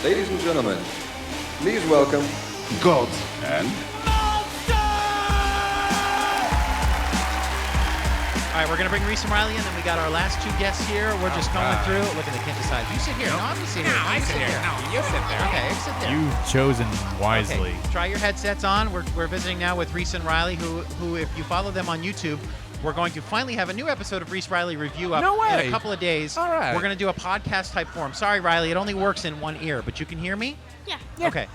Ladies and gentlemen, please welcome God and... All right, we're going to bring Reese and Riley in, and we got our last two guests here. We're just going through. Look, they can't decide. You sit here. No, I'm going to sit here. I sit here. No, you sit there. Okay, you sit there. You've chosen wisely. Okay, try your headsets on. We're visiting now with Reese and Riley, who, if you follow them on YouTube, we're going to finally have a new episode of Reese Riley Review up in a couple of days. All right. We're going to do a podcast type form. Sorry, Riley, it only works in one ear, but you can hear me? Yeah. Okay.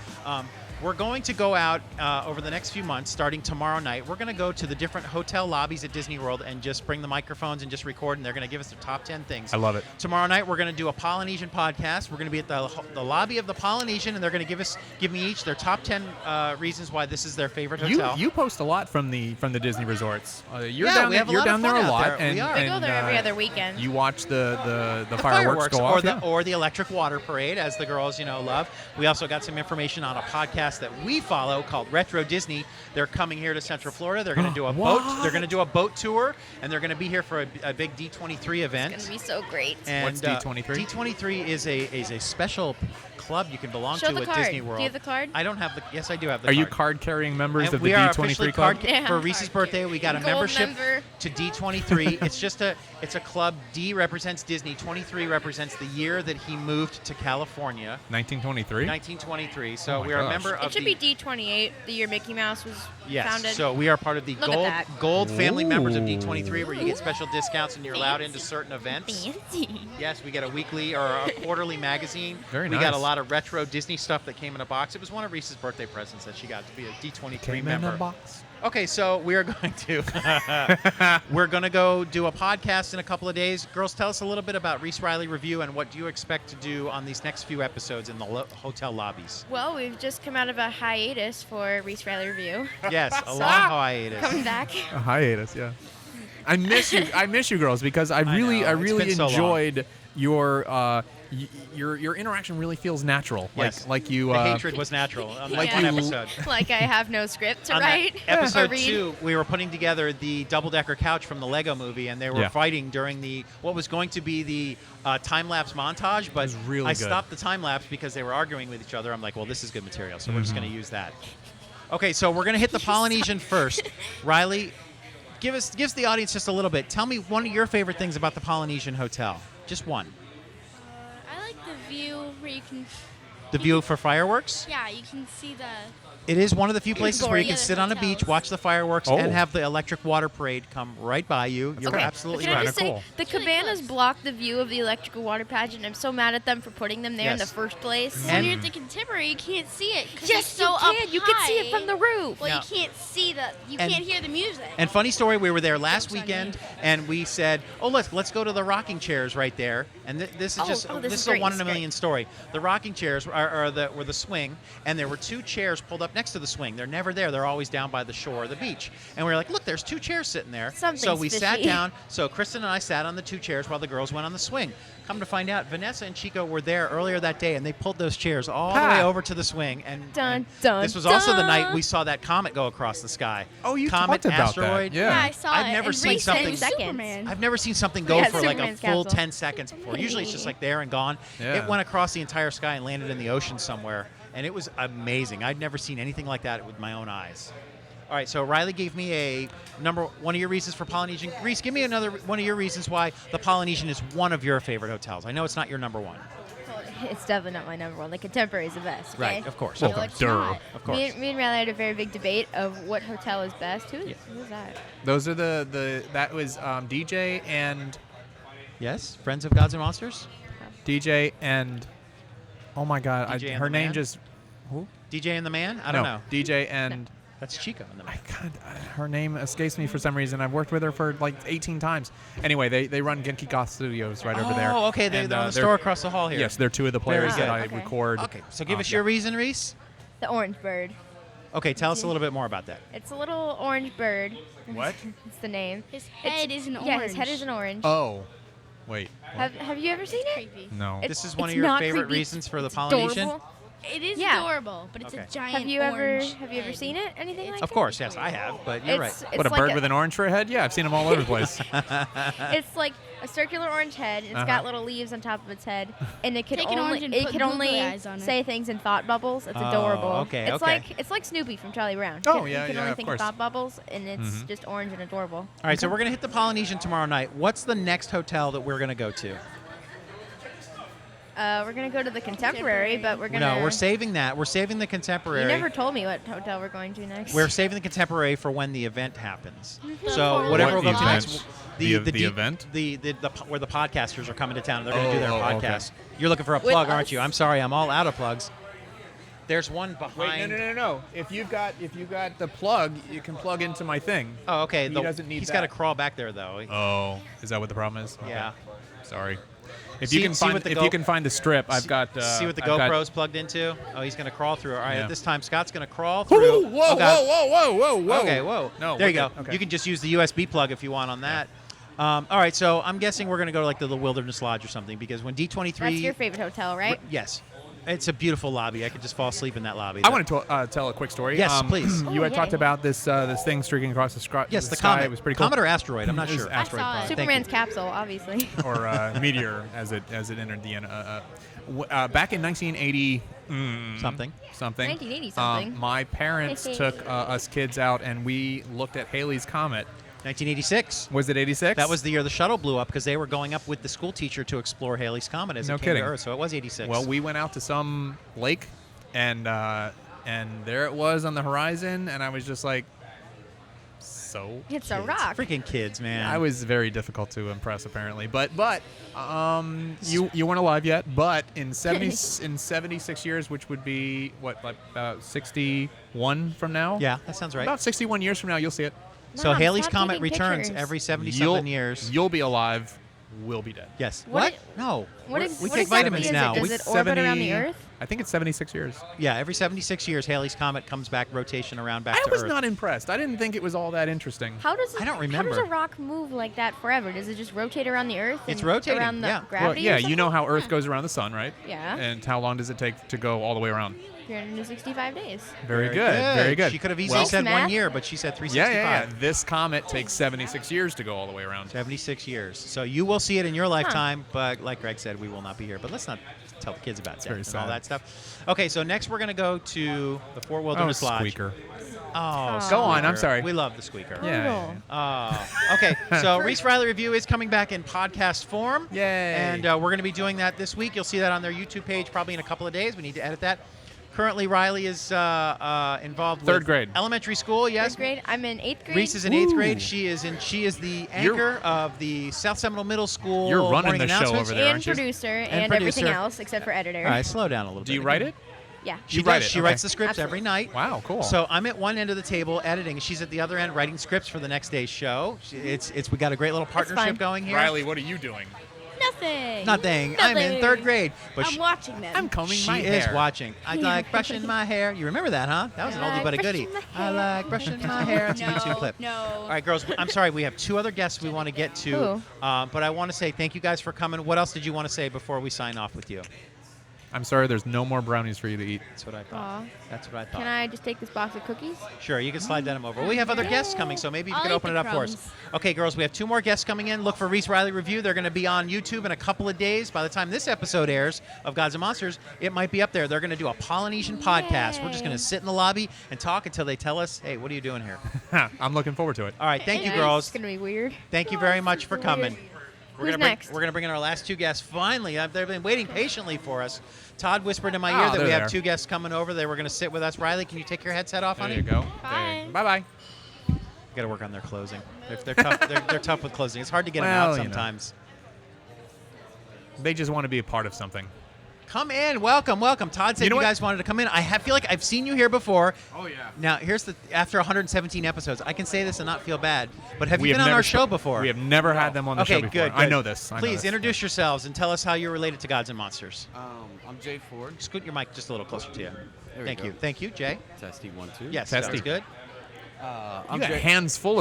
We're going to go out over the next few months, starting tomorrow night. We're going to go to the different hotel lobbies at Disney World and just bring the microphones and just record, and they're going to give us their top 10 things. I love it. Tomorrow night, we're going to do a Polynesian podcast. We're going to be at the lobby of the Polynesian, and they're going to give me each their top 10 reasons why this is their favorite hotel. You post a lot from the Disney resorts. You're Yeah, down we have a you're lot down of there fun a out lot. there. And, We are. I and, go there every other weekend. You watch the fireworks go off. or the electric water parade, as the girls love. We also got some information on a podcast that we follow called Retro Disney. They're coming here to Central Florida. They're going to do a boat. They're going to do a boat tour, and they're going to be here for a big D23 event. It's going to be so great. And, What's D23? D23 is a special club you can belong Show to the at card. Disney World. Do you have the card? I don't have the. Yes, I do have the Are card. you card-carrying members And of the we are officially D23 club? Yeah. for Reese's birthday. We got a Gold membership member. to D23. It's a club. D represents Disney. 23 represents the year that he moved to California. 1923? 1923. So Oh my we are a gosh. member of It should the. be D28, the year Mickey Mouse was Yes. founded. So we are part of the Look at gold that. family members of Ooh. D23, where you get special discounts and you're allowed into certain events. Fancy. Yes, we get a weekly or a quarterly magazine. Very We got a nice. lot of retro Disney stuff that came in a box. It was one of Reese's birthday presents that she got to be a D23 Came member. in a box. Okay, so we are going to go do a podcast in a couple of days. Girls, tell us a little bit about Reese Riley Review and what do you expect to do on these next few episodes in the hotel lobbies. Well, we've just come out of a hiatus for Reese Riley Review. Yes, a long hiatus. Coming back. A hiatus, yeah. I miss you. I miss you, girls, because I really know, it's been so long. enjoyed your interaction. Really feels natural. Yes. Like you. The hatred was natural on that like one you- episode. Like I have no script to On that write. episode or read. 2, we were putting together the double-decker couch from the Lego movie, and they were Yeah. fighting during what was going to be the time-lapse montage, but was really I good. stopped the time-lapse because they were arguing with each other. I'm like, well, this is good material, so we're just going to use that. Okay, so we're going to hit the Polynesian first. Riley, give us the audience just a little bit. Tell me one of your favorite things about the Polynesian Hotel. Just one. I like the view where you can, The view for fireworks. yeah, you can see the. It is one of the few places where you Gory can other sit on a beach, hotels. watch the fireworks, Oh. and have the electric water parade come right by you. You're Okay, absolutely can I right. just say, Cool. the really cabanas close. block the view of the electrical water pageant. I'm so mad at them for putting them there in the Yes. first place. When And- you're at the contemporary, you can't see it because Yes, it's so you up can. You can see it high. from the roof. Well, No. you can't see you And- can't hear the music. And funny story, we were there last Jokes on weekend, you. and we said, "Oh, let's go to the rocking chairs right there." And this is Oh, just oh, this this is is a great, one this in a is million story. The rocking chairs were the swing, and there were 2 chairs pulled up next to the swing. They're never there. They're always down by the shore of the beach. And we were like, "Look, there's 2 chairs sitting there." So Something's we sat fishy. down. So Kristen and I sat on the 2 chairs while the girls went on the swing. Come to find out, Vanessa and Chico were there earlier that day, and they pulled those chairs all the way over to the swing. And, Dun, and dun, this was also the dun. night we saw that comet go across the sky. Oh, you comet, talked about asteroid. that. Yeah. I saw I've it. never and seen Reese something- said Superman. I've never seen something go Yeah, for like a Superman's full capsule. 10 seconds before. Usually it's just like there and gone. Yeah. It went across the entire sky and landed in the ocean somewhere, and it was amazing. I'd never seen anything like that with my own eyes. All right, so Riley gave me one of your reasons for Polynesian. Reese, give me another one of your reasons why the Polynesian is one of your favorite hotels. I know it's not your number one. It's definitely not my number one. The contemporary is the best. Okay? Right, of course. Well, No, it's duh. not. Of course. Me and Riley had a very big debate of what hotel is best. Who is that? Those are that was DJ and Yes, Friends of Gods and Monsters? DJ and oh my God, DJ and her the name Man? just who? DJ and the Man? I don't know. DJ and That's Chico and the Man. her name escapes me for some reason. I've worked with her for like 18 times. Anyway, they run Genki Goth Studios right over there. Oh, okay. They're And, on the they're- store across the hall here. Yes, they're 2 of the Very players good. that I Okay. record. Okay, so give us yeah. your reason, Reese. The orange bird. Okay, tell us a little bit more about that. It's a little orange bird. What? It's the name. His head is an orange. Yeah, his head is an orange. Oh, wait. what? Have you ever seen it? Creepy. No. It's- This is one of it's your not favorite creepy. reasons for the It's Polynesian? adorable. It is Yeah. adorable, but it's Okay. a giant Have you ever orange seen it? Anything like Of course, yes, I have, but you're right. It's What, a like bird with an orange for a head? Yeah, I've seen them all over the place. It's like a circular orange head. And it's got little leaves on top of its head, and it can Take an orange only and it put can googly only eyes on it. say things in thought bubbles. It's Oh, adorable. okay, It's okay. like Snoopy from Charlie Brown. Oh, You yeah, can yeah, only of think course. in thought bubbles, and it's just orange and adorable. All right, so we're going to hit the Polynesian tomorrow night. What's the next hotel that we're going to go to? We're gonna go to the Contemporary, but we're gonna. No, we're saving that. We're saving the Contemporary. You never told me what hotel we're going to next. We're saving the Contemporary for when the event happens. Mm-hmm. So whatever What we'll go to event? next. The deep- event? The where the podcasters are coming to town. They're going to do their Oh, okay. podcast. You're looking for a With plug, aren't us? you? I'm sorry, I'm all out of plugs. There's one Wait, behind. no. If you've got the plug, you can plug into my thing. Oh, okay. He doesn't need He's that. got to crawl back there, though. Oh, is that what the problem is? Okay. Yeah. Sorry. If See- you can see find what the if Go- you can find the strip, I've got. See what the I've got- GoPro's plugged into? Oh, he's going to crawl through. All right, Yeah. at this time, Scott's going to crawl Whoa, through. whoa, Oh, God. whoa. Okay, whoa. No, there we're you go. good. Okay. You can just use the USB plug if you want on that. All right, so I'm guessing we're going to go to like the Wilderness Lodge or something because when D23. That's your favorite hotel, right? Yes. It's a beautiful lobby. I could just fall asleep in that lobby. I want to tell a quick story. Yes, please. You had Oh, talked yay. about this thing streaking across the sky. Yes, the sky. comet. It was pretty cool. Comet or asteroid? I'm not It was sure. asteroid, I saw it. probably. Thank you. Superman's capsule, obviously. Or meteor as it entered the end. Back in 1980 Something. 1980 something. my parents took us kids out and we looked at Halley's Comet. 1986. Was it 86? That was the year the shuttle blew up because they were going up with the school teacher to explore Halley's Comet as No it came kidding. to Earth. So it was 86. Well, we went out to some lake, and there it was on the horizon, and I was just like, so. It's a Kids. rock. Freaking kids, man. I was very difficult to impress, apparently. But you weren't alive yet. But in 76 years, which would be what, like about 61 from now? Yeah, that sounds right. About 61 years from now, you'll see it. So Mom, Halley's stop Comet taking returns pictures. every 70-something years. You'll be alive. We'll be dead. Yes. What No. What we is- we what take exactly vitamins is it? now. Does We- it orbit around the Earth? I think it's 76 years. yeah, every 76 years, Halley's Comet comes back rotation around back I to was Earth. not impressed. I didn't think it was all that interesting. How does I don't How remember. does a rock move like that forever? Does it just rotate around the Earth? It's and rotating, around the yeah. Well, gravity. yeah, or you know something? how Earth goes around the sun, right? Yeah. And how long does it take to go all the way around? 365 days. Very good. Very good. She could have easily Well, said 1 Math? year, but she said yeah, 365. yeah. This comet takes 76 years to go all the way around. 76 years. So you will see it in your lifetime, but like Greg said, we will not be here. But let's not tell the kids about that very and all sad. that stuff. Okay, so next we're going to go to the Fort Wilderness Lodge. Squeaker. Oh, Go on, I'm Squeaker. sorry. We love the Squeaker. Yeah. Okay, so Reese Riley Review is coming back in podcast form. Yay. And we're going to be doing that this week. You'll see that on their YouTube page probably in a couple of days. We need to edit that. Currently, Riley is involved with Third grade. elementary school. Yes, Third grade. I'm in 8th grade. Reese is in 8th grade. She is the anchor of the South Seminole Middle School. You're running morning the show announcements. over there, and aren't you? producer and everything else except for editor. All right, slow down a little bit. Do you write it? Yeah. She You write does. it, She okay. writes the scripts Absolutely. every night. Wow, cool. So I'm at one end of the table editing. She's at the other end writing scripts for the next day's show. We got a great little partnership fun. going here. Riley, what are you doing? Nothing. Nothing. I'm in 3rd grade. But I'm watching them. I'm combing she my is hair. watching. I like brushing my hair. You remember that, huh? That was an I oldie like but a goodie. brushing my I hair. like brushing my hair. It's a YouTube No, clip. no. All right, girls. I'm sorry. We have 2 other guests we want to get to. Who? But I want to say thank you guys for coming. What else did you want to say before we sign off with you? I'm sorry, there's no more brownies for you to eat. That's what I thought. Aw. That's what I thought. Can I just take this box of cookies? Sure, you can slide them over. We have other guests coming, so maybe you I'll could eat open it the up for us. crumbs. Okay, girls, we have 2 more guests coming in. Look for Reese Riley Review. They're going to be on YouTube in a couple of days. By the time this episode airs of Gods and Monsters, it might be up there. They're going to do a Polynesian podcast. We're just going to sit in the lobby and talk until they tell us, hey, what are you doing here? I'm looking forward to it. All right, thank you, It's girls. gonna be weird. Thank you very much for coming. Who's gonna next? We're going to bring in our last 2 guests. Finally, they've been waiting patiently for us. Todd whispered in my ear that they're we have there. 2 guests coming over. They were going to sit with us. Riley, can you take your headset off, There honey? you go. Bye. Bye-bye. Got to work on their closing. They're tough. They're tough with closing. It's hard to get them Well, out you know. sometimes. They just want to be a part of something. Come in. Welcome. Todd said You know you what? guys wanted to come in. I feel like I've seen you here before. Oh, yeah. Now, after 117 episodes, I can say this and not feel bad, but have you been on never our show before? We have never had them on the Okay, show before. good. I know this. I know Please this. introduce yourselves and tell us how you're related to Gods and Monsters. I'm Jay Ford. Scoot your mic just a little closer to you. There we Thank go. you. Thank you, Jay. Testy 1 2. Yes, Testy. sounds good. You got hands full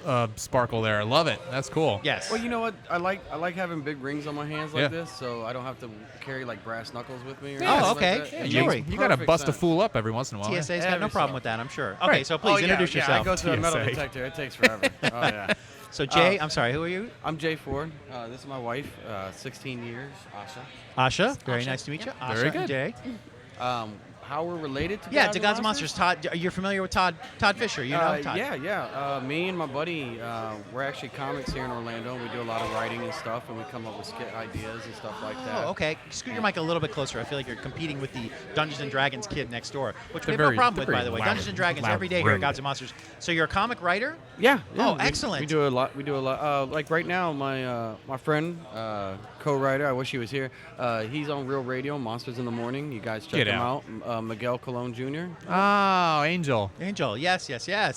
of sparkle there. I love it. That's cool. Yes. Well, you know what? I like having big rings on my hands like this, so I don't have to carry like brass knuckles with me. Or Yeah. anything Oh, like okay. that. Yeah, It jewelry. makes You got to perfect bust a sense. fool up every once in a while. TSA's got no Every problem so- with that, I'm sure. Okay, Right. so please introduce Yeah, yourself. I go to a metal TSA. detector. It takes forever. Oh yeah. So Jay, I'm sorry, who are you? I'm Jay Ford. This is my wife. 16 years, Asha. Asha. Very Asha. nice to meet you. Asha Very and good. Jay. How we're related to Yeah, to Gods and Monsters. Todd, you're familiar with Todd Fisher? You know Todd? Yeah. Me and my buddy, we're actually comics here in Orlando. We do a lot of writing and stuff, and we come up with skit ideas and stuff like that. Oh, okay. Scoot your mic a little bit closer. I feel like you're competing with the Dungeons and Dragons kid next door, which we have no problem with, by the way. Dungeons and Dragons every day here at Gods and Monsters. So you're a comic writer? Yeah. Oh, we- excellent. We do a lot. Like right now, my friend, co-writer. I wish he was here. He's on Real Radio, Monsters in the Morning. You guys check Get him out. out. Miguel Colon Jr. Oh, Angel. Angel. Yes. Yeah.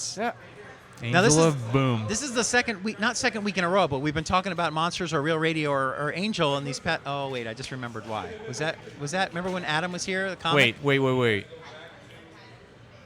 Angel this is- of Boom. This is the second week, not second week in a row, but we've been talking about Monsters or Real Radio or Angel and these oh, wait, I just remembered why. Was that, remember when Adam was here, the comic? Wait.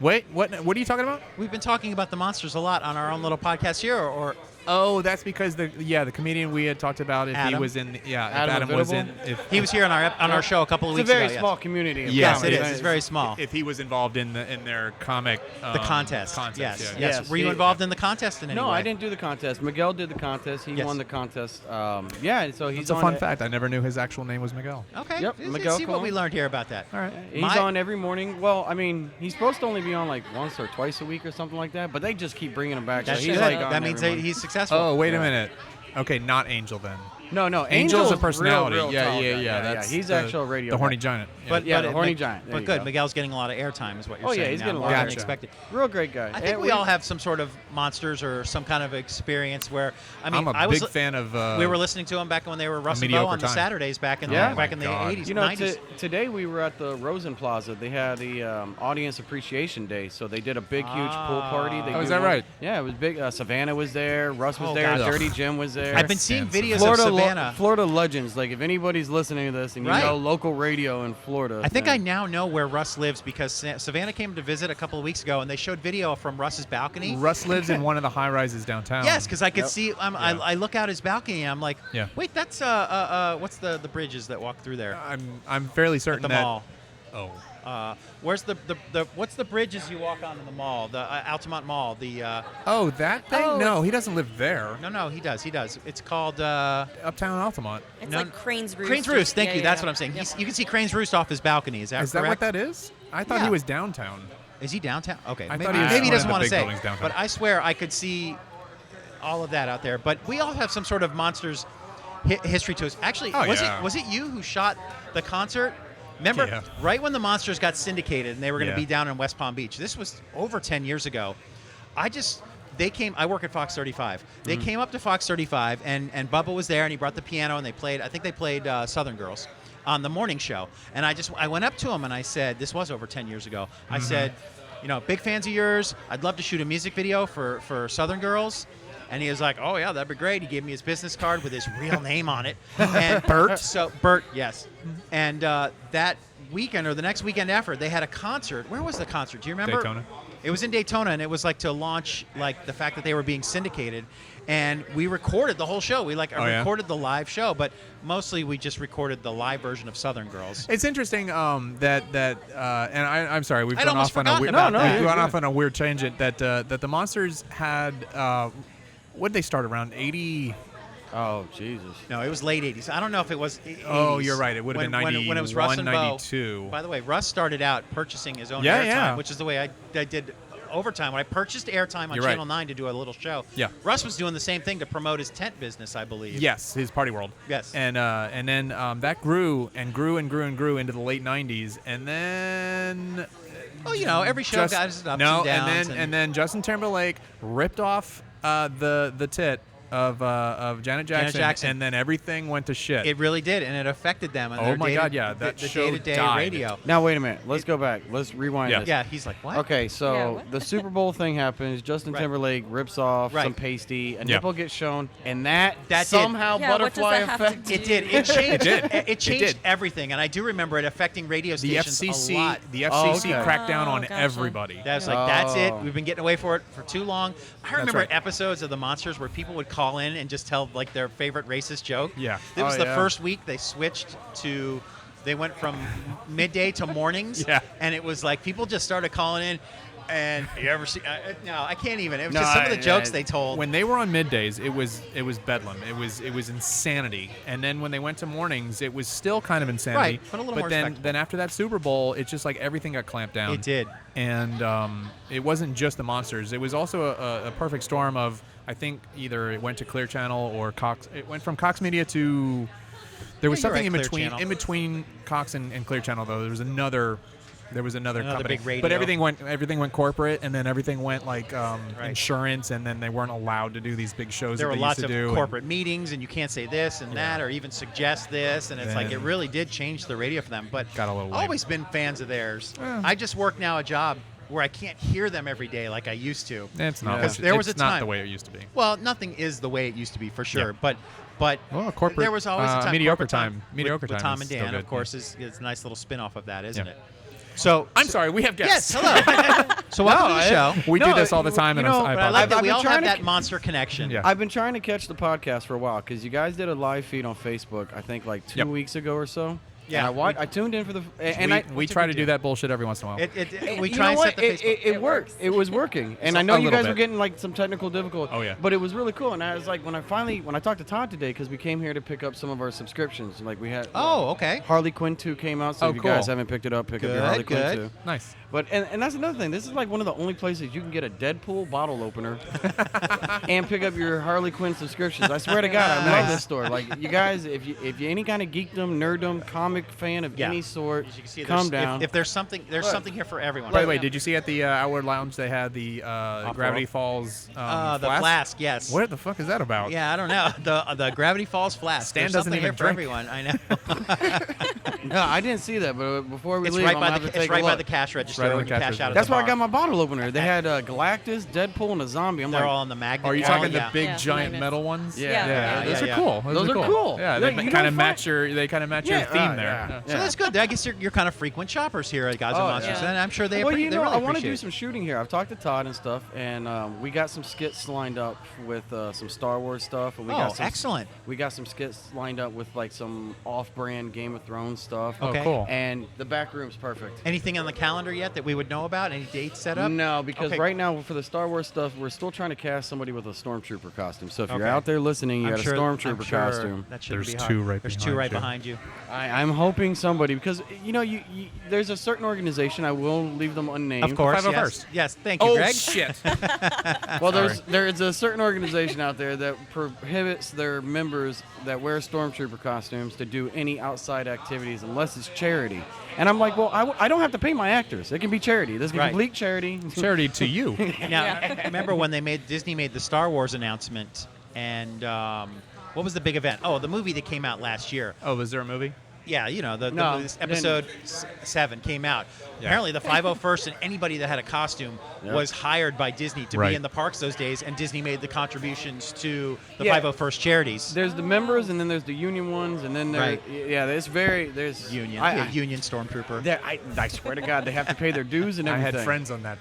Wait, what are you talking about? We've been talking about the Monsters a lot on our own little podcast here, or Oh, that's because the comedian we had talked about if he Adam? was in if Adam Adam was in Inevitable? if he was here on our show a couple of It's a weeks very ago. small community. Of Yes, comedy. it is. It's very small. if he was involved in their comic The contest. contest, Yes. yeah. Yes. Yes, Were you he- involved in the contest in any No, way? I didn't do the contest. Miguel did the contest. He Yes. won the contest. Yeah, so he's It's a on fun it. fact. I never knew his actual name was Miguel. Okay. Yep, Let's Miguel see what we Colon. learned here about that. All right. He's My- on every morning. Well, I mean, he's supposed to only be on like once or twice a week or something like that, but they just keep bringing him back. That's so he's good. like on That means every morning. he's successful. Oh, wait a Yeah. minute. Okay, not Angel then. No, Angel's a real, personality. real yeah, tall yeah, guy. yeah. That's he's the, actual radio. The horny guy. giant. Yeah. But Yeah, but the it horny make- giant. There But you good. go. Miguel's getting a lot of airtime, is what you're Oh, yeah, saying. he's now, getting a more lot than of airtime. expected. Real great guy. I think And we all have some sort of Monsters or some kind of experience where, I mean, I'm a I was big fan of. we were listening to them back when they were Russ and Bo Mediocre on the Time. Saturdays back in Yeah. the back in the Oh my God. 80s, You know, 90s. today we were at the Rosen Plaza. They had the Audience Appreciation Day, so they did a big, huge pool party. They Oh, is do that one- right? Yeah, it was big. Savannah was there. Russ was Oh, there. God. Dirty Jim was there. I've been seeing Florida videos Florida, of Savannah. Florida legends. Like if anybody's listening to this and you Right. know local radio in Florida, I think I then- now know where Russ lives because Savannah came to visit a couple of weeks ago, and they showed video from Russ's balcony. Russ lives in one of the high rises downtown. Yes, because I could Yep. see. Yeah. I look out his balcony, and I'm like, Yeah. wait, that's what's the bridges that walk through there I'm fairly at certain the that. mall? Oh. Where's the what's the bridges you walk on in the mall? The Altamont Mall. The Oh, that thing? Oh, No, he doesn't live there. no, he does. It's called Uptown Altamont. It's No, like Crane's Roost. Crane's Roost. Thank Yeah, you. yeah, That's yeah. what I'm saying. Yep. You can see Crane's Roost off his balcony. Is that Is that correct? what that is? I thought Yeah. he was downtown. Is he downtown? Okay. I maybe, thought he was maybe he one doesn't of the want to big say. buildings downtown. But I swear I could see all of that out there. But we all have some sort of Monsters history to us. Actually, Oh, was yeah. it you who shot the concert? Remember, Yeah. right when the Monsters got syndicated and they were going to Yeah. be down in West Palm Beach. This was over 10 years ago. They came. I work at Fox 35. They came up to Fox 35, and Bubba was there, and he brought the piano, and they played. I think they played Southern Girls on the morning show. And I went up to him and I said, this was over 10 years ago. I said, big fans of yours. I'd love to shoot a music video for Southern Girls. And he was like, oh, yeah, that'd be great. He gave me his business card with his real name on it. And Bert? So, Bert, yes. And that weekend or the next weekend after, they had a concert. Where was the concert? Do you remember? Daytona. It was in Daytona, and it was like to launch like the fact that they were being syndicated. And we recorded the whole show. We yeah? recorded the live show, but mostly we just recorded the live version of Southern Girls. It's interesting and I'm sorry, we've I'd gone almost off on a forgotten weird, about that. we've gone Yeah. off on a weird tangent that the Monsters had what did they start around 80? Oh Jesus! No, it was late 80s. I don't know if it was 80s. Oh, you're right. It would have been when it was Russ 91, and Bo. 92. By the way, Russ started out purchasing his own Yeah, airtime, yeah. which is the way I did overtime. When I purchased airtime on You're right. Channel 9 to do a little show, Yeah. Russ was doing the same thing to promote his tent business, I believe. Yes, his Party World. Yes. And then that grew and grew and grew and grew into the late 90s, and then Well, every show got its ups no, and downs. and then Justin Timberlake ripped off the tit of Janet Jackson, and then everything went to shit. It really did, and it affected them. And Oh my God, yeah, that the show day-to-day died. radio. Now wait a minute. Let's go back. Let's rewind Yeah. this. Yeah, he's like, what? Okay, so Yeah, what? the Super Bowl thing happens. Justin Right. Timberlake rips off Right. some pasty. A Yeah. nipple gets shown, and that did. somehow Yeah, what does butterfly that have to effect. do? It did. It changed. It changed did. everything, and I do remember it affecting radio The stations FCC, a lot. the FCC okay. cracked down on gotcha. everybody. That's like, that's it. Oh. We've been getting away for it for too long. I remember right. episodes of The Monsters where people would call in and just tell like their favorite racist joke. Yeah. It was Oh, the yeah. first week they switched to, they went from midday to mornings. Yeah. And it was like people just started calling in. And you ever see? No, I can't even. It was No, just some of the I- jokes I- they told. When they were on middays, it was bedlam. It was insanity. And then when they went to mornings, it was still kind of insanity. Right, but a little more then respectable. after that Super Bowl, it's just like everything got clamped down. It did. And it wasn't just the Monsters. It was also a perfect storm of, I think, either it went to Clear Channel or Cox. It went from Cox Media to. There was Yeah, you're something right, in Clear between. Channel. In between Cox and Clear Channel, though, there was another company. big radio. But everything went corporate, and then everything went like insurance, and then they weren't allowed to do these big shows. There that were they lots used of to do, and- corporate meetings, and you can't say this and that, or even suggest this, and it's like it Then- really did change the radio for them. But Got a little lame. always been fans of theirs. I just work now a job where I can't hear them every day like I used to. It's not. Because there was it's a not time- the way it used to be. Well, nothing is the way it used to be for sure, Yeah. but Well, corporate. there was always a time. mediocre corporate time. with- Mediocre with time. Tom is and still Dan, good, of course, is a nice little spin-off of that, isn't Yeah. it? So I'm sorry, we have yes, guests. hello. So welcome to the show. We No, do this all the time, and you know, I But I apologize. like that I've we been all trying have to that c- monster connection. Yeah. I've been trying to catch the podcast for a while because you guys did a live feed on Facebook. I think like 2 Yep. weeks ago or so. Yeah. And I tuned in for the and we I try to do that bullshit every once in a while. We you try know and what? set the Facebook. It worked. It was working, and So- I know a you little guys were bit. getting like some technical difficulty. Oh, yeah. But it was really cool, and I was like, when I talked to Todd today, because we came here to pick up some of our subscriptions. Like we had. Oh, okay. Harley Quinn 2 came out, so Oh, if you guys cool. haven't picked it up, pick up Good, your Harley Quinn good. 2. Nice. But and that's another thing. This is like one of the only places you can get a Deadpool bottle opener and pick up your Harley Quinn subscriptions. I swear to God, I love this store. Like you guys, if you any kind of geekdom, nerddom, comic fan of Yeah. any sort, As you can see, calm there's- down. If there's something here for everyone. By the way, did you see at the Outward Lounge they had the Gravity Falls the flask, yes. What the fuck is that about? Yeah, I don't know. The Gravity Falls flask. Stan There's doesn't something even here for drink. everyone. I know. No, I didn't see that, but before we It's leave, right I'm by gonna the have to it's take right a by look. the cash register Right on when the you cash cash out. register. At That's the where I bar. got my bottle opener. They had Galactus, Deadpool, and a zombie. I'm They're like, all on the magnet. Are you wall, talking yeah. the big Yeah, giant magnets. metal ones? Yeah. Yeah, those yeah, are yeah. cool. Those are cool. Yeah, Yeah, they you kind don't of match your match your Yeah, theme there. yeah. So that's good. I guess you're kind of frequent shoppers here at Gods and Oh, Monsters, yeah. and I'm sure they well, they you know, really I want to appreciate do it. some shooting here. I've talked to Todd and stuff, and we got some skits lined up with some Star Wars stuff. And we Oh, got some, excellent. We got some skits lined up with like some off-brand Game of Thrones stuff. Oh, Okay. cool. And the back room's perfect. Anything on the calendar yet that we would know about? Any dates set up? No, because Okay. right now for the Star Wars stuff, we're still trying to cast somebody with a stormtrooper costume. So if you're Okay. out there listening, you I'm got sure- a I'm stormtrooper sure costume. That shouldn't There's be hard. two right There's two behind right you. behind you. I'm hoping somebody, because you know, you there's a certain organization. I will leave them unnamed. Of course, yes. 501st. Yes, thank you, Oh Greg. shit! Well, there's a certain organization out there that prohibits their members that wear stormtrooper costumes to do any outside activities unless it's charity. And I'm like, well, I don't have to pay my actors. It can be charity. This is Right. complete charity. Charity to you. Now, remember when Disney made the Star Wars announcement, and what was the big event? Oh, the movie that came out last year. Oh, was there a movie? Yeah, you know, No, this episode 7 came out. Yeah. Apparently, the 501st and anybody that had a costume Yeah. was hired by Disney to Right. be in the parks those days, and Disney made the contributions to the Yeah. 501st charities. There's the members, and then there's the union ones, and then Right. there's Union, Union Stormtrooper. I swear to God, they have to pay their dues and I everything. had friends on that.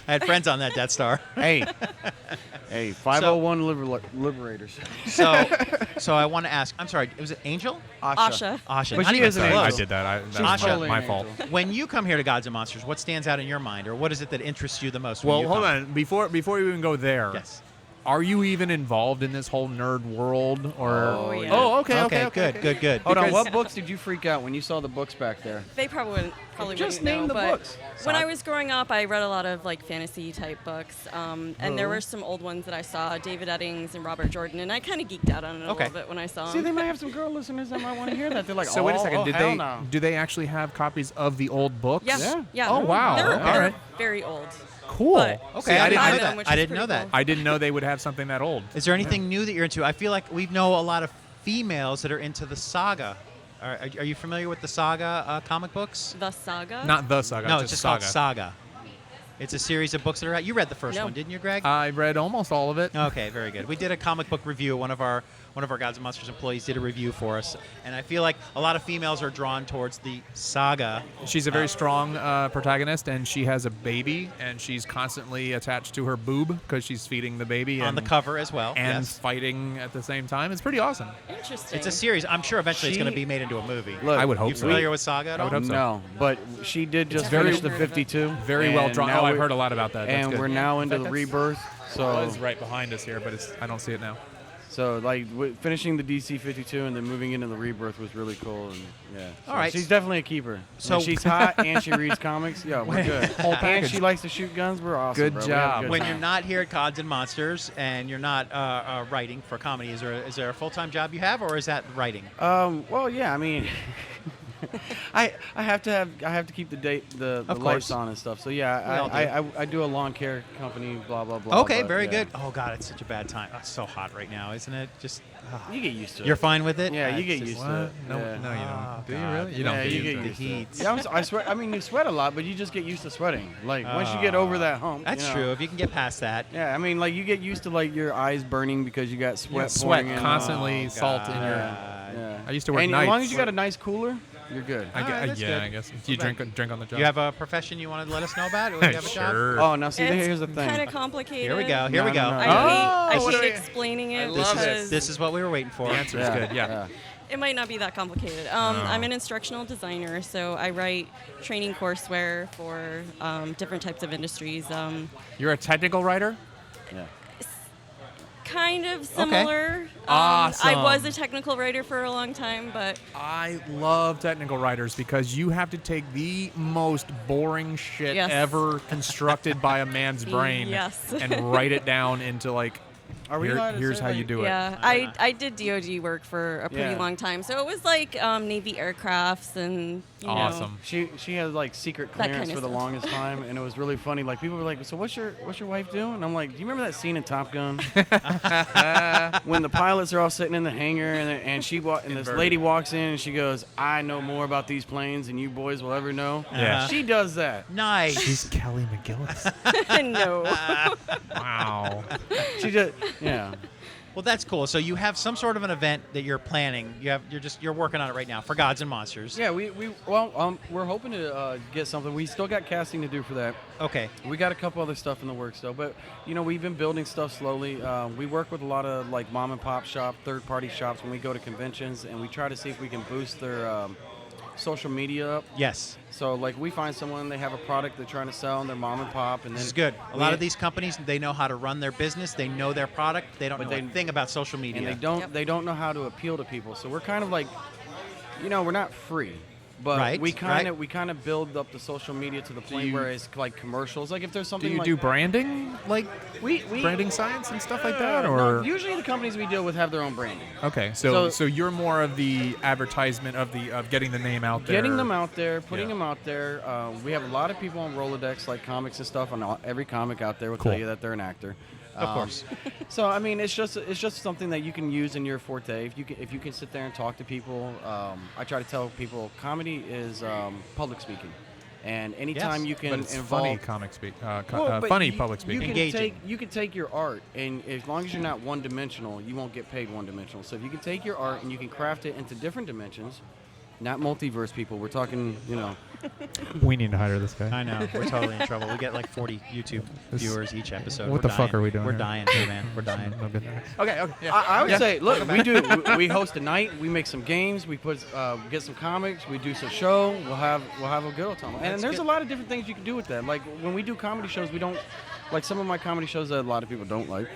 I had friends on that Death Star. Hey, 501 liberators. So I want to ask. I'm sorry. Was it Angel? Asha. Asha. But not she even is an I close. angel. did that. She's That was totally my an fault. angel. When you come here to Gods and Monsters, what stands out in your mind, or what is it that interests you the most? when Well, you hold come? on. Before you even go there, Yes. are you even involved in this whole nerd world? Or Oh, yeah. oh, okay, Good. Hold on, Because- what books did you freak out when you saw the books back there? They probably Just wouldn't name know, the but books. When I was growing up, I read a lot of like fantasy type books, and there Oh. were some old ones that I saw, David Eddings and Robert Jordan, and I kind of geeked out on it a Okay. little bit when I saw them. See, they might have some girl listeners that might want to hear that. They're like, So oh, wait a second. oh, Did hell they no. do they actually have copies of the old books? yeah, Yeah. yeah. Oh, wow. They're All right. very old. Cool. But- Okay, So I didn't know them, that. which I is didn't know pretty that. cool. I didn't know they would have something that old. Is there anything new that you're into? I feel like we know a lot of females that are into the saga. Are you familiar with the saga comic books? The Saga? Not the saga. No, it's just just called Saga. It's a series of books that are out. You read the first No. one, didn't you, Greg? I read almost all of it. Okay, very good. We did a comic book review. One of our Gods and Monsters employees did a review for us, and I feel like a lot of females are drawn towards the saga. She's a very strong protagonist, and she has a baby, and she's constantly attached to her boob because she's feeding the baby On the cover as well. and Yes. fighting at the same time. It's pretty awesome. Interesting. It's a series. I'm sure eventually it's She- going to be made into a movie. Look, I would hope You so. familiar with Saga at I all? would hope so. No, but she did just very- finish the 52. Very well and drawn. now Oh, I've we- heard a lot about that. That's And good. we're now into In the fact, rebirth. It So, was right behind us here, but I don't see it now. so like finishing the DC 52 and then moving into the rebirth was really cool. And yeah, All right. she's definitely a keeper. So- And she's hot and she reads comics. Yeah, we're good. Whole And package. she likes to shoot guns. We're awesome. Good bro. We have a job. good When time. you're not here at Gods and Monsters and you're not writing for comedy, is there a full-time job you have, or is that writing? Well, yeah. I mean, I have to keep the Of lights course. on and stuff. So We yeah, all do. I do a lawn care company. Blah blah blah. Okay, but, very yeah. good. Oh God, it's such a bad time. Oh, it's so hot right now, isn't it? Just You get used to it. you're fine with it? Yeah, you It's get just- used What? to it. No, Yeah. no, you Oh, don't. Do you God. really? You don't. Yeah, do you get the used to heat. it. Yeah, I sweat. I mean, you sweat a lot, but you just get used to sweating. Like once you get over that hump. That's you know. true. If you can get past that. Yeah, I mean, like you get used to like your eyes burning because you got sweat. Sweat pouring in. constantly, Oh, salt in God. your. Yeah. I used to work and nights. as long as you got a nice cooler, you're good. I Alright, gue- that's yeah, good. I guess. Do you Well, drink on the job? You have a profession you want to let us know about? Or you have a job? Sure. Oh, now see, It's here's the thing. kind of complicated. Here we go. Here we No, go. no, no. I Oh, hate, what I are hate we- explaining it love because This is what we were waiting for. The answer is good. Yeah. it might not be that complicated. I'm an instructional designer, so I write training courseware for different types of industries. You're a technical writer. Yeah. Kind of similar. Awesome. I was a technical writer for a long time, but I love technical writers because you have to take the most boring shit Yes. ever constructed by a man's brain Yes. and write it down into like, Are we allowed to here's say, how like- you do it. yeah, I did DoD work for a pretty Yeah. long time, so it was like Navy aircrafts and you know. Awesome. She had like secret That clearance kinda for the stuff. longest time, and it was really funny. Like people were like, "So what's your wife doing?" And I'm like, "Do you remember that scene in Top Gun when the pilots are all sitting in the hangar and this lady walks in and she goes, 'I know more about these planes than you boys will ever know.'" Yeah. She does that. Nice. She's Kelly McGillis. No. Wow. She just yeah. Well, that's cool. So you have some sort of an event that you're planning. You're working on it right now for Gods and Monsters. Yeah, we're hoping to get something. We still got casting to do for that. Okay. We got a couple other stuff in the works though, but we've been building stuff slowly. We work with a lot of like mom and pop shop, third-party shops when we go to conventions, and we try to see if we can boost their social media up. Yes. So like we find someone, they have a product they're trying to sell, and they're mom and pop, and then This is good. A lot of these companies, they know how to run their business. They know their product. They don't know a thing about social media. and they don't know how to appeal to people. So we're kind of like, we're not free. But Right, we kind right. of we kind of build up the social media to the point where it's like commercials. Like if there's Do something you like do branding, like we branding science and stuff like that, no, or usually the companies we deal with have their own branding. okay? So So- you're more of the advertisement of getting the name out there. Getting them out there, putting Yeah. them out there. We have a lot of people on Rolodex, like comics and stuff, and every comic out there will Cool. tell you that they're an actor. Of course. So I mean, it's just something that you can use in your forte. If you can sit there and talk to people, I try to tell people comedy is public speaking, and anytime Yes, you can But it's involve funny comic speak. Well, but Funny you- public speaking. Engaging. You can take your art, and as long as you're not one-dimensional, you won't get paid one-dimensional. So if you can take your art and you can craft it into different dimensions, not multiverse people. We're talking, We need to hire this guy. I know. We're totally in trouble. We get like 40 YouTube This- viewers each episode. What We're the fuck dying. are we doing We're here? dying here, man. We're dying. No good. Okay. Yeah. I would say, look, we host a night, we make some games, we put get some comics, we do some show, we'll have a good old time. And That's there's good. a lot of different things you can do with that. Like when we do comedy shows, we don't like some of my comedy shows that a lot of people don't like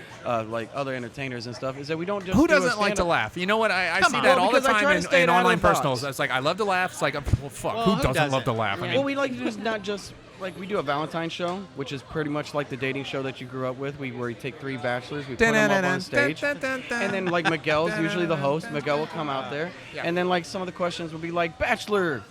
other entertainers and stuff. Is that we don't just Who do a doesn't like to stand-up- laugh? You know what? I Come see on. that Well, all the because I try time to stay in out of online the box. personals. It's like I love to laugh. It's like, well, fuck. Well, who who doesn't love doesn't? to laugh? I Yeah. mean, What we like to do is not just like we do a Valentine's show, which is pretty much like the dating show that you grew up with. Where you take 3 bachelors, we put them up on stage, and then like Miguel's usually the host. Miguel will come out there, and then like some of the questions will be like, Bachelor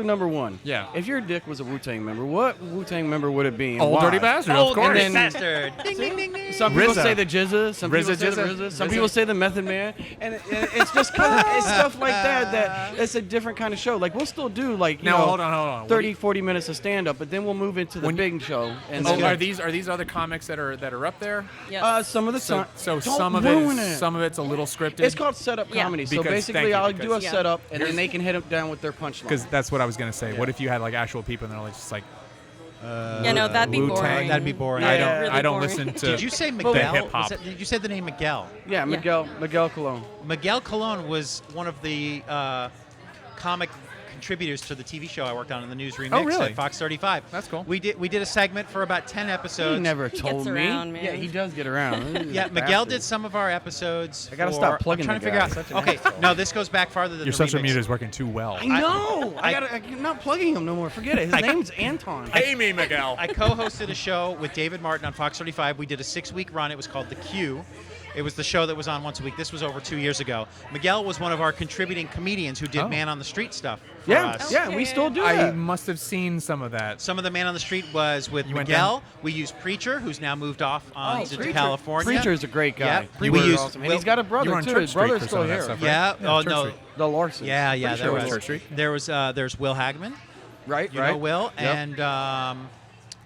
number 1. Yeah. If your dick was a Wu-Tang member, what Wu-Tang member would it be? And Old why? Dirty Bastard, of course. And then- Bastard. Ding, ding, ding, ding. Some people RZA. say the Jizza, some people say the RZA, some people say the Method Man, and it's just kind of it's stuff like that it's a different kind of show. Like we'll still do like you Now, know, hold on. 30, 40 minutes of stand up, but then we'll move into the big show. And Oh, then- are these other comics that are up there? Yes. some of the So time. so Don't some of ruin some of it's a little scripted. It's called setup Yeah. comedy. So Because- basically, thank you, I'll do a because- Yeah. setup, and then they can hit it down with their punchline. because that's what I was gonna say. Yeah. What if you had like actual people and they're like just like Yeah, no, that'd be Wu-Tang? boring. That'd be boring. Yeah. Really I don't boring. listen to. Did you say the Miguel? hip-hop. Did you say the name Miguel? Yeah, Miguel Colon. Miguel Colon was one of the comic contributors to the TV show I worked on in the News Remix really? at Fox 35. That's cool. We did a segment for about 10 episodes. He never He told gets me. around, man. Yeah, he does get around. Yeah, Miguel did some of our episodes. I gotta for- stop plugging I'm trying the to guy. figure Such an out. Okay, asshole. no, this goes back farther than Your the social remix. media is working too well. I know. I'm not plugging him no more. Forget it. His name's Anton. Pay me, Miguel. I co-hosted a show with David Martin on Fox 35. We did a 6-week run. It was called The Q. It was the show that was on once a week. This was over 2 years ago. Miguel was one of our contributing comedians who did Oh. Man on the Street stuff for Yeah, us. yeah, we still do I that. must have seen some of that. Some of the Man on the Street was with You went Miguel. We used Preacher, who's now moved off to Preacher. California. Preacher's a great guy. Yeah. Preacher's We used awesome. And he's got a you brother were on too. Church His Street brother's for still some of that here. stuff, Yeah. right? Oh Church no. Street. The Larson. Yeah, Pretty there sure it was. Church Street. There's Will Hagman. Right, You right. know Will, Yep. and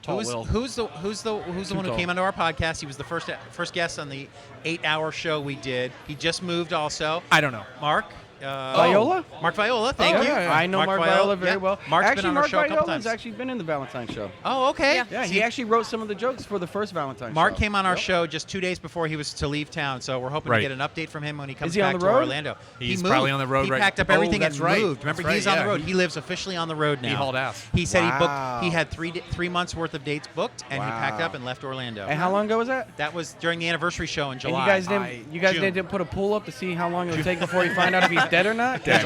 Tall Will. who's the one who tall. came onto our podcast? He was the first guest on the 8-hour show we did. He just moved also. I don't know. Mark. Viola? Mark Viola, thank Oh, you. yeah, I know Mark Viola very yeah. well. Mark's actually, been on our Mark show a couple Viola's times. actually been in the Valentine show. Oh, okay. Yeah. Yeah, he actually wrote some of the jokes for the first Valentine Mark show. came on our Yep. show just 2 days before he was to leave town, so we're hoping Right. to get an update from him when he comes Is he on back the to road? Orlando. He's he moved. probably on the road He right- packed up Oh, everything that's and right. moved. Remember, That's he's right, on the yeah. road. He lives officially on the road now. He hauled ass. He said Wow. he had 3 months worth of dates booked, and he packed Wow. up and left Orlando. And how long ago was that? That was during the anniversary show in And July. you guys June. didn't put a poll up to see how long it would take before you find out if he's dead or not? 'Cause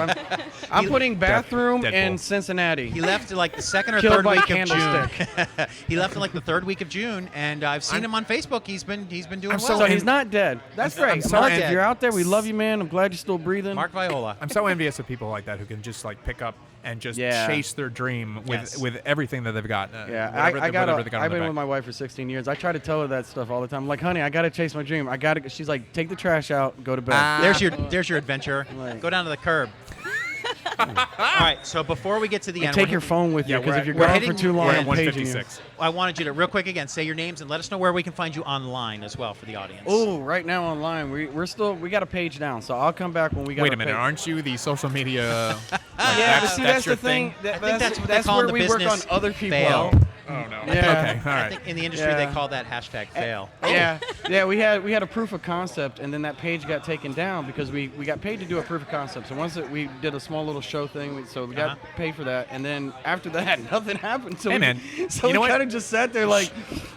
I'm putting bathroom Deadpool. in Cincinnati. He left like the second or Killed third by week of candlestick. June. He left in like the third week of June, and I've seen him on Facebook. He's been doing I'm well. So he's not dead. That's I'm great. so Mark, dead. if you're out there, we love you, man. I'm glad you're still breathing. Mark Viola. I'm so envious of people like that who can just like pick up and just Yeah. chase their dream with Yes. with everything that they've got. Yeah, whatever I they- got. whatever they got on I've their been back. with my wife for 16 years. I try to tell her that stuff all the time. I'm like, honey, I gotta chase my dream. I gotta. She's like, take the trash out, go to bed. There's your adventure. Right. Go down to the curb. All right. So before we get to the And end, take we're your phone with you Yeah, because we're if you're at- we're gone hitting- for too long, we're I'm at paging you. 156. I wanted you to real quick again say your names and let us know where we can find you online as well for the audience. Oh, right now online, we got a page down. So I'll come back when we got. Wait a a minute, page. aren't you the social media? Yeah, but see, that's your the thing. I think that's what they call where in the we work on business other people. fail. Oh no. Yeah. Okay. All I right. think in the industry they Yeah. call that hashtag fail. Yeah, yeah. We had a proof of concept, and then that page got taken down because we got paid to do a proof of concept. So once we did a small little show thing, so we got Uh-huh. paid for that, and then after that, nothing happened. So Hey, we, man, so you know we what? kind of just sat there like,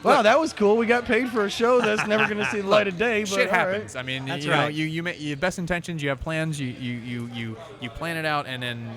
wow, that was cool. We got paid for a show that's never going to see the light of day. But Shit all right. happens. I mean, That's you know, right. you have best intentions, you have plans, you plan it out, and then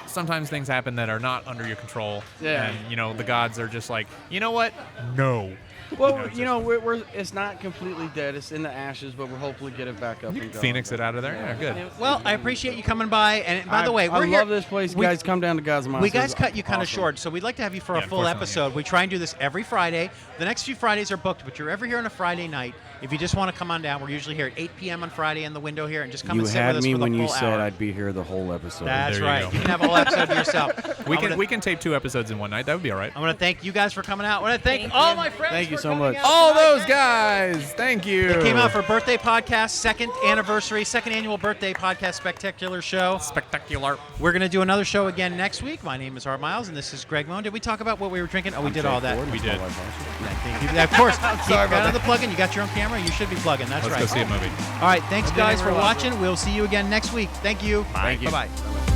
sometimes things happen that are not under your control. Yeah. And you know the gods are just like, you know what? No. Well, you know, we're it's not completely dead. It's in the ashes, but we'll hopefully get it back up and going. Phoenix it out of there. Yeah, good. Well, I appreciate you coming by. And by the way, I we're here. love this place. we- Guys, come down to God's We guys cut you kind of short, so we'd like to have you for a Yeah, full unfortunately, episode. We try and do this every Friday. The next few Fridays are booked, but you're ever here on a Friday night. If you just want to come on down, we're usually here at 8 p.m. on Friday in the window here, and just come You and sit had with us me for the when full you said hour. I'd be here the whole episode. That's There you right. go. You can have a whole episode to yourself. We can tape 2 episodes in one night. That would be all right. I want to thank you guys for coming out. I want to thank Thank all you. my friends. Thank you for so coming much. out All tonight. those guys. Thank you. They came out for birthday podcast, second annual birthday podcast spectacular show. Spectacular. We're going to do another show again next week. My name is Art Miles, and this is Greg Moan. Did we talk about what we were drinking? Oh, we did all that. We did. Thank you. Of course. Sorry about Keep the plug-in. You got your own camera. You should be plugging. That's Let's right. go see a movie. All right. Thanks, I've been guys, for everywhere else. watching. We'll see you again next week. Thank you. Thank you. Bye-bye.